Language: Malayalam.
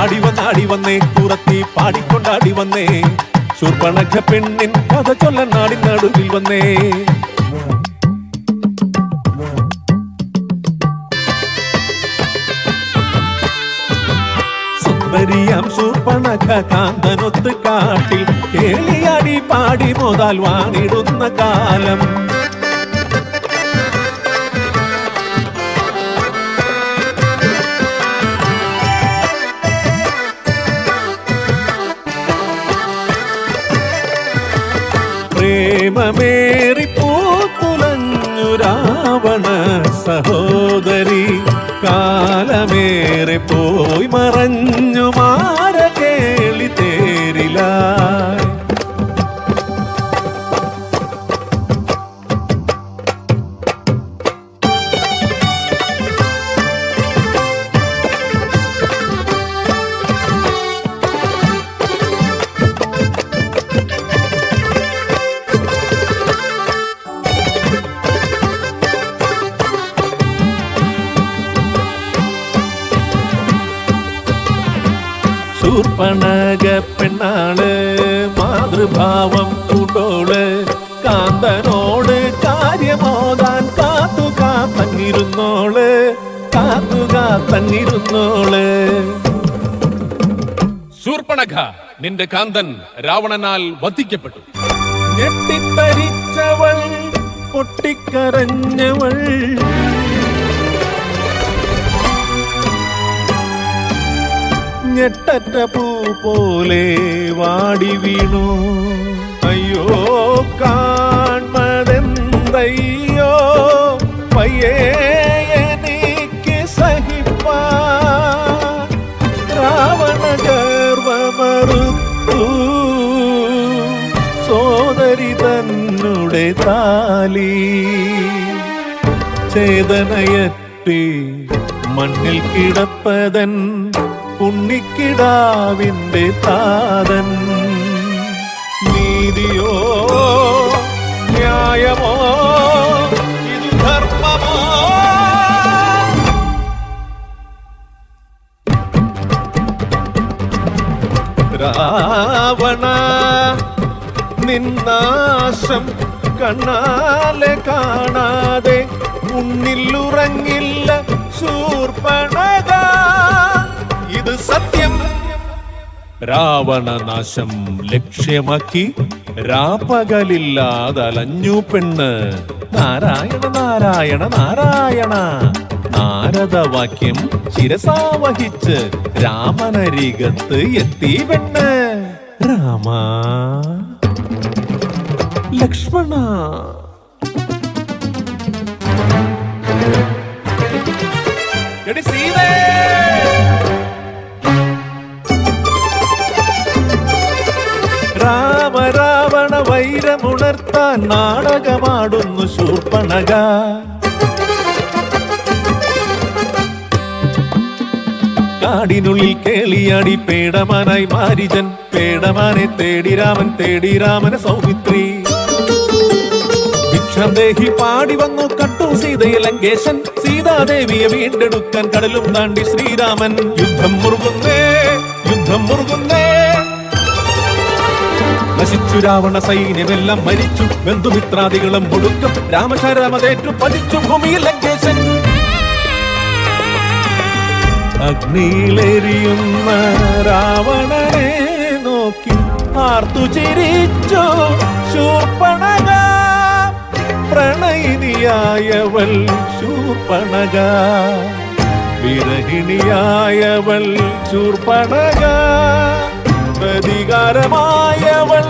ആടി വന്നേ കുറത്തി പാടിക്കൊണ്ടാടി വന്നേ ശൂർപ്പണഖ പെണ്ണിൻ കഥ ചൊല്ലാൻ നാടിൻ നടുവിൽ വന്നേ. സുന്ദരിയാം ശൂർപ്പണഖ കാന്തനൊത്ത് കാട്ടിൽ കേളിയാടി പാടി മോതാൽ വാണിടുന്ന കാലം. പ്രേമമേറി പൂത്തുലഞ്ഞു രാവണ സഹോദരി കാലമേറെ പോയി മറഞ്ഞു മാര കേളി തേരിലായി. ശൂർപ്പണഖ പെണ്ണാള് മാതൃഭാവം പൂണ്ടോള് കാന്തനോട് കാര്യമോതാൻ കാത്തുകാത്തങ്ങിരുന്നോള്. ശൂർപ്പണഖ, നിന്റെ കാന്തൻ രാവണനാൽ വധിക്കപ്പെട്ടു. ഞെട്ടിത്തരിച്ചവൾ പൊട്ടിക്കരഞ്ഞവൾ ഞെട്ടറ്റ പൂ പോലെ വാടി വീണു. അയ്യോ കാൺമതെന്തയ്യോ പയ്യേ എനിക്ക് സഹിപ്പാൻ. രാവണ ഗർവമറുത്തു സോദരി തന്നുടെ താലി. ചേതനയറ്റി മണ്ണിൽ കിടപ്പതൻ ഉണ്ണിക്കിടാവിന്റെ താതൻ. നീതിയോ ന്യായമോ ഇത് ധർമ്മമോ? രാവണ നിന്നാശം കണ്ണാലെ കാണാതെ ഉണ്ണിലുറങ്ങില്ല ശൂർപ്പണഖ. ഇത് സത്യം. രാവണനാശം ലക്ഷ്യമാക്കി രാപ്പകലില്ലാതലഞ്ഞു പെണ്ണ്. നാരായണ നാരായണ നാരായണ നാരദവാക്യം ശിരസാവഹിച്ച് രാമനരികത്ത് എത്തി പെണ്ണ്. രാമ ലക്ഷ്മണ എടി സീതേ. രാമ രാവണ വൈരമുണർത്താൻ നാടകമാടുന്നു ശൂർപ്പണഖ. കാടിനുള്ളിൽ കേളിയാടി പേടമാനായി മാരിജൻ. പേടമാനെ തേടി രാമനെ സൗമിത്രി. ഭിക്ഷാദേഹി പാടി വന്നു കട്ടു സീതയെ ലങ്കേശൻ. സീതാദേവിയെ വീണ്ടെടുക്കാൻ കടലും താണ്ടി ശ്രീരാമൻ. യുദ്ധം മുറുകുന്നേ. നശിച്ചു രാവണ സൈന്യമെല്ലാം മരിച്ചു. ബന്ധുമിത്രാദികളും ഒടുക്കം രാമശരമതേറ്റു പതിച്ചു ഭൂമിയിൽ ലങ്കേശൻ. അഗ്നിയിലെരിയുന്ന രാവണനെ നോക്കി ആർത്തു ചിരിച്ചു ശൂർപ്പണഖ. പ്രണയിനിയായവൾ ശൂർപ്പണഖ, വിരഹിണിയായവൾ ശൂർപ്പണഖ, പ്രതികാരമായവൾ